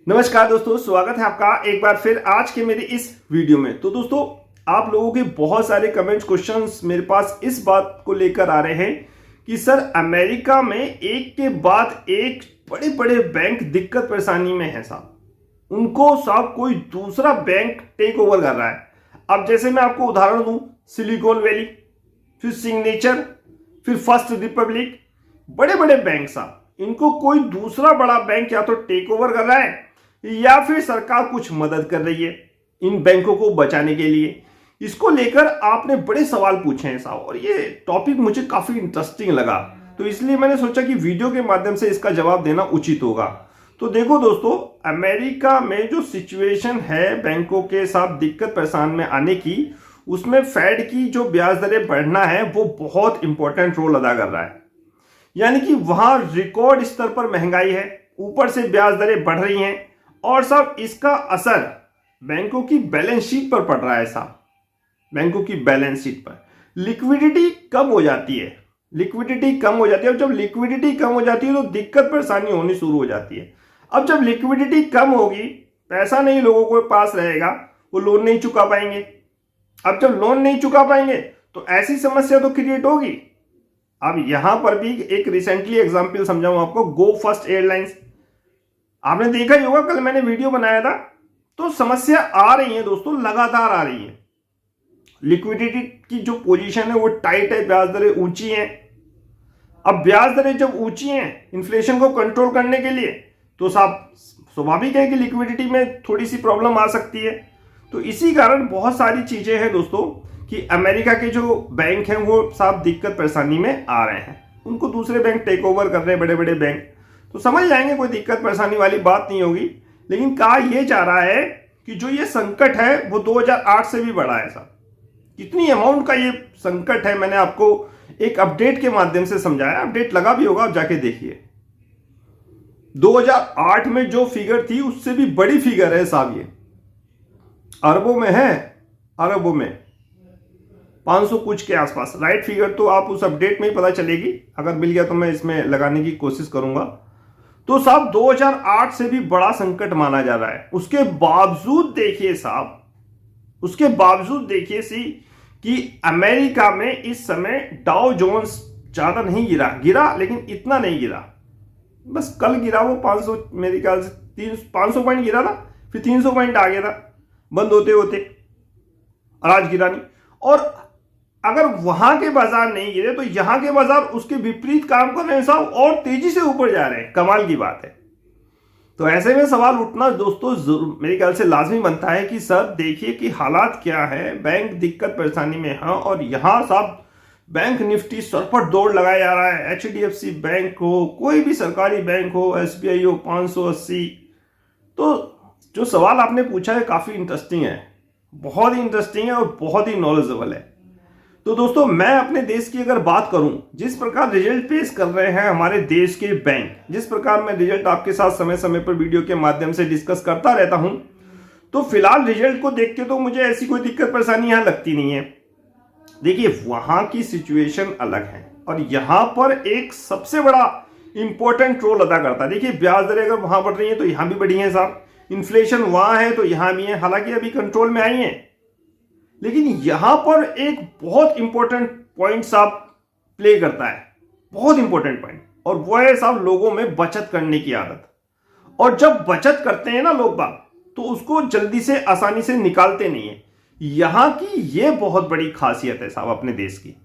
नमस्कार दोस्तों, स्वागत है आपका एक बार फिर आज के मेरे इस वीडियो में। तो दोस्तों, आप लोगों के बहुत सारे कमेंट्स क्वेश्चंस मेरे पास इस बात को लेकर आ रहे हैं कि सर अमेरिका में एक के बाद एक बड़े बड़े बैंक दिक्कत परेशानी में है साहब, उनको साहब कोई दूसरा बैंक टेक ओवर कर रहा है। अब जैसे मैं आपको उदाहरण दूं, सिलिकॉन वैली, फिर सिग्नेचर, फिर फर्स्ट रिपब्लिक, बड़े बड़े बैंक साहब, इनको कोई दूसरा बड़ा बैंक या तो टेक ओवर कर रहा है या फिर सरकार कुछ मदद कर रही है इन बैंकों को बचाने के लिए। इसको लेकर आपने बड़े सवाल पूछे हैं साहब, और ये टॉपिक मुझे काफी इंटरेस्टिंग लगा, तो इसलिए मैंने सोचा कि वीडियो के माध्यम से इसका जवाब देना उचित होगा। तो देखो दोस्तों, अमेरिका में जो सिचुएशन है बैंकों के साथ दिक्कत परेशान में आने की, उसमें फेड की जो ब्याज दरें बढ़ना है वो बहुत इंपॉर्टेंट रोल अदा कर रहा है। यानी कि वहां रिकॉर्ड स्तर पर महंगाई है, ऊपर से ब्याज दरें बढ़ रही हैं और साहब इसका असर बैंकों की बैलेंस शीट पर पड़ रहा है साहब। बैंकों की बैलेंस शीट पर लिक्विडिटी कम हो जाती है, और जब लिक्विडिटी कम हो जाती है तो दिक्कत परेशानी होनी शुरू हो जाती है। अब जब लिक्विडिटी कम होगी, पैसा नहीं लोगों के पास रहेगा, वो लोन नहीं चुका पाएंगे। अब जब लोन नहीं चुका पाएंगे तो ऐसी समस्या तो क्रिएट होगी। अब यहां पर भी एक रिसेंटली एग्जांपल समझाऊं आपको, गो फर्स्ट एयरलाइंस, आपने देखा ही होगा, कल मैंने वीडियो बनाया था। तो समस्या आ रही है दोस्तों, लगातार आ रही है। लिक्विडिटी की जो पोजीशन है वो टाइट है, ब्याज दरें ऊंची हैं। अब ब्याज दरें जब ऊंची हैं इन्फ्लेशन को कंट्रोल करने के लिए, तो साहब स्वाभाविक है कि लिक्विडिटी में थोड़ी सी प्रॉब्लम आ सकती है। तो इसी कारण बहुत सारी चीजें हैं दोस्तों कि अमेरिका के जो बैंक हैं वो साहब दिक्कत परेशानी में आ रहे हैं, उनको दूसरे बैंक टेक ओवर कर रहे हैं, बड़े बड़े बैंक। तो समझ जाएंगे, कोई दिक्कत परेशानी वाली बात नहीं होगी। लेकिन कहा यह जा रहा है कि जो ये संकट है वो 2008 से भी बड़ा है साहब। कितनी अमाउंट का ये संकट है, मैंने आपको एक अपडेट के माध्यम से समझाया, अपडेट लगा भी होगा, आप जाके देखिए। 2008 में जो फिगर थी उससे भी बड़ी फिगर है साहब, ये अरबों में है, अरबों में 500 कुछ के आसपास। राइट फिगर तो आप उस अपडेट में ही पता चलेगी, अगर मिल गया तो मैं इसमें लगाने की कोशिश करूंगा। तो साहब 2008 से भी बड़ा संकट माना जा रहा है। उसके बावजूद देखिए साहब, उसके बावजूद देखिए कि अमेरिका में इस समय डाउ जोन्स ज्यादा नहीं गिरा लेकिन इतना नहीं गिरा, बस कल गिरा वो 500, मेरे ख्याल से 500 पॉइंट गिरा था, फिर 300 पॉइंट आ गया था बंद होते होते, और आज गिरा नहीं। और अगर वहां के बाजार नहीं गिरे तो यहां के बाजार उसके विपरीत काम कर रहे हैं साहब, और तेजी से ऊपर जा रहे हैं। कमाल की बात है। तो ऐसे में सवाल उठना दोस्तों मेरे ख्याल से लाजमी बनता है कि सर देखिए कि हालात क्या है, बैंक दिक्कत परेशानी में है, और यहां साहब बैंक निफ्टी सर पर दौड़ लगाया जा रहा है। HDFC बैंक हो, कोई भी सरकारी बैंक हो, SBI हो, 580। तो जो सवाल आपने पूछा है काफी इंटरेस्टिंग है, बहुत ही इंटरेस्टिंग है और बहुत ही नॉलेजेबल है। तो दोस्तों, मैं अपने देश की अगर बात करूं, जिस प्रकार रिजल्ट पेश कर रहे हैं हमारे देश के बैंक, जिस प्रकार मैं रिजल्ट आपके साथ समय समय पर वीडियो के माध्यम से डिस्कस करता रहता हूं, तो फिलहाल रिजल्ट को देख के तो मुझे ऐसी कोई दिक्कत परेशानी यहां लगती नहीं है। देखिए वहां की सिचुएशन अलग है और यहां पर एक सबसे बड़ा इंपॉर्टेंट रोल अदा करता है। देखिए ब्याज दरें अगर वहां बढ़ रही है तो यहां भी बढ़ी है साहब, इन्फ्लेशन वहां है तो यहां भी है, हालांकि अभी कंट्रोल में आई है। लेकिन यहां पर एक बहुत इंपॉर्टेंट पॉइंट साहब प्ले करता है, बहुत इंपॉर्टेंट पॉइंट, और वो है साहब लोगों में बचत करने की आदत। और जब बचत करते हैं ना लोग बाग, तो उसको जल्दी से आसानी से निकालते नहीं है। यहां की ये बहुत बड़ी खासियत है साहब अपने देश की।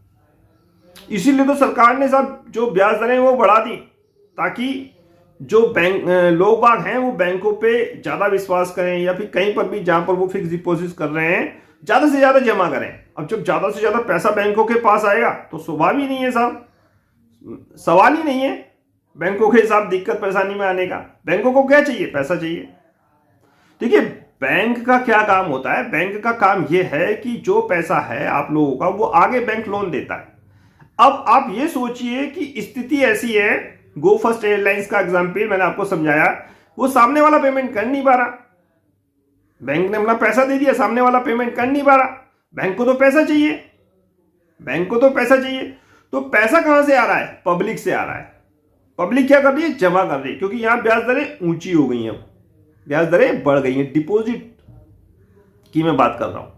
इसीलिए तो सरकार ने साहब जो ब्याज दरें वो बढ़ा दी, ताकि जो बैंक लोग बाग हैं वो बैंकों पे ज्यादा विश्वास करें, या फिर कहीं पर भी जहां पर वो फिक्स डिपॉजिट कर रहे हैं ज्यादा से ज्यादा जमा करें। अब जब ज्यादा से ज्यादा पैसा बैंकों के पास आएगा तो स्वभाव ही नहीं है साहब, सवाल ही नहीं है बैंकों के साथ दिक्कत परेशानी में आने का। बैंकों को क्या चाहिए? पैसा चाहिए। देखिए बैंक का क्या काम होता है, बैंक का काम यह है कि जो पैसा है आप लोगों का वो आगे बैंक लोन देता है। अब आप ये सोचिए कि स्थिति ऐसी है, गो फर्स्ट एयरलाइंस का एग्जाम्पल मैंने आपको समझाया, वो सामने वाला पेमेंट कर नहीं पा रहा, बैंक ने अपना पैसा दे दिया, सामने वाला पेमेंट कर नहीं पा रहा। बैंक को तो पैसा चाहिए, बैंक को तो पैसा चाहिए। तो पैसा कहां से आ रहा है? पब्लिक से आ रहा है। पब्लिक क्या कर रही है? जमा कर रही है, क्योंकि यहां ब्याज दरें ऊंची हो गई हैं। ब्याज दरें बढ़ गई हैं, डिपॉजिट की मैं बात कर रहा हूं।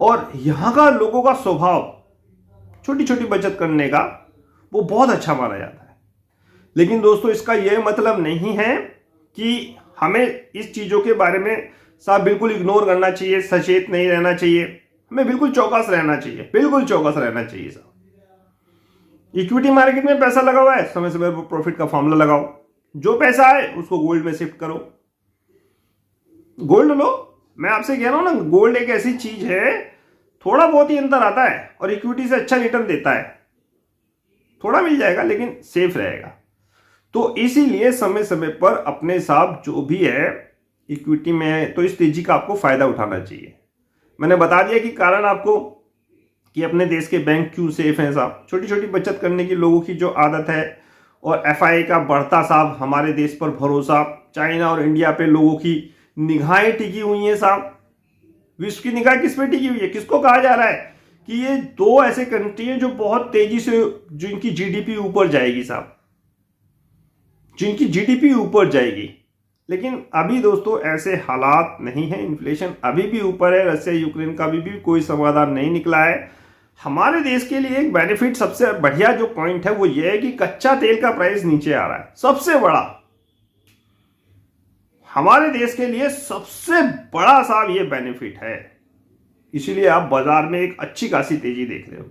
और यहां का लोगों का स्वभाव छोटी छोटी बचत करने का वो बहुत अच्छा माना जाता है। लेकिन दोस्तों इसका यह मतलब नहीं है कि हमें इस चीजों के बारे में साहब बिल्कुल इग्नोर करना चाहिए, सचेत नहीं रहना चाहिए। हमें बिल्कुल चौकस रहना चाहिए, बिल्कुल चौकस रहना चाहिए साहब। इक्विटी मार्केट में पैसा लगा हुआ है, समय समय पर प्रॉफिट का फॉर्मूला लगाओ। जो पैसा है उसको गोल्ड में शिफ्ट करो, गोल्ड लो। मैं आपसे कह रहा हूं ना, गोल्ड एक ऐसी चीज है, थोड़ा बहुत ही अंतर आता है और इक्विटी से अच्छा रिटर्न देता है। थोड़ा मिल जाएगा लेकिन सेफ रहेगा। तो इसीलिए समय समय पर अपने साथ जो भी है इक्विटी में है तो इस तेजी का आपको फायदा उठाना चाहिए। मैंने बता दिया कि कारण आपको कि अपने देश के बैंक क्यों सेफ हैं साहब। छोटी छोटी बचत करने की लोगों की जो आदत है और एफआई का बढ़ता साहब हमारे देश पर भरोसा, चाइना और इंडिया पे लोगों की निगाहें टिकी हुई हैं साहब। विश्व की निगाह किस पे टिकी हुई है? किसको कहा जा रहा है कि ये दो ऐसे कंट्री हैं जो बहुत तेजी से जिनकी जीडीपी ऊपर जाएगी साहब, जिनकी जीडीपी ऊपर जाएगी। लेकिन अभी दोस्तों ऐसे हालात नहीं है, इन्फ्लेशन अभी भी ऊपर है, रशिया यूक्रेन का भी कोई समाधान नहीं निकला है। हमारे देश के लिए एक बेनिफिट सबसे बढ़िया जो पॉइंट है वो ये है कि कच्चा तेल का प्राइस नीचे आ रहा है। सबसे बड़ा हमारे देश के लिए सबसे बड़ा साहब ये बेनिफिट है, इसीलिए आप बाजार में एक अच्छी खासी तेजी देख रहे हो।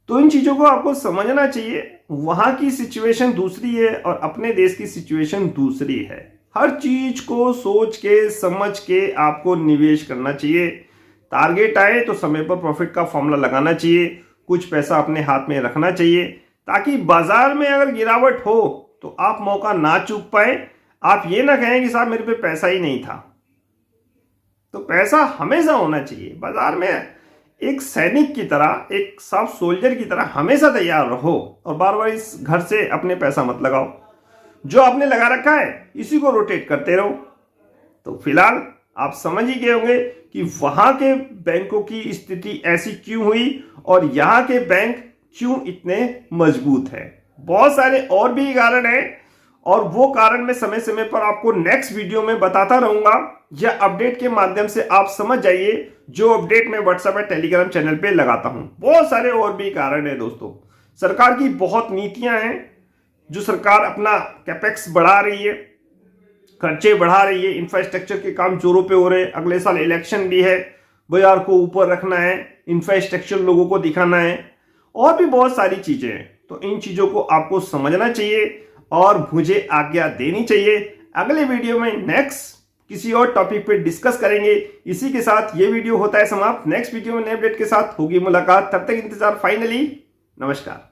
तो इन चीजों को आपको समझना चाहिए। वहां की सिचुएशन दूसरी है और अपने देश की सिचुएशन दूसरी है। हर चीज को सोच के समझ के आपको निवेश करना चाहिए। टारगेट आए तो समय पर प्रॉफिट का फॉर्मूला लगाना चाहिए, कुछ पैसा अपने हाथ में रखना चाहिए ताकि बाजार में अगर गिरावट हो तो आप मौका ना चूक पाए। आप ये ना कहें कि साहब मेरे पे पैसा ही नहीं था। तो पैसा हमेशा होना चाहिए बाजार में। एक सैनिक की तरह, एक साफ सोल्जर की तरह हमेशा तैयार रहो और बार बार इस घर से अपने पैसा मत लगाओ। जो आपने लगा रखा है इसी को रोटेट करते रहो। तो फिलहाल आप समझ ही गए होंगे कि वहां के बैंकों की स्थिति ऐसी क्यों हुई और यहाँ के बैंक क्यों इतने मजबूत है। बहुत सारे और भी कारण हैं और वो कारण मैं समय समय पर आपको नेक्स्ट वीडियो में बताता रहूंगा, या अपडेट के माध्यम से आप समझ जाइए जो अपडेट मैं व्हाट्सएप और टेलीग्राम चैनल पे लगाता हूं। बहुत सारे और भी कारण है दोस्तों। सरकार की बहुत नीतियां हैं, जो सरकार अपना कैपेक्स बढ़ा रही है, खर्चे बढ़ा रही है, इंफ्रास्ट्रक्चर के काम जोरों पे हो रहे हैं। अगले साल इलेक्शन भी है, बाजार को ऊपर रखना है, इंफ्रास्ट्रक्चर लोगों को दिखाना है और भी बहुत सारी चीजें हैं। तो इन चीजों को आपको समझना चाहिए और मुझे आज्ञा देनी चाहिए। अगले वीडियो में नेक्स्ट किसी और टॉपिक पे डिस्कस करेंगे। इसी के साथ ये वीडियो होता है समाप्त। नेक्स्ट वीडियो में नए अपडेट के साथ होगी मुलाकात। तब तक इंतजार। फाइनली नमस्कार।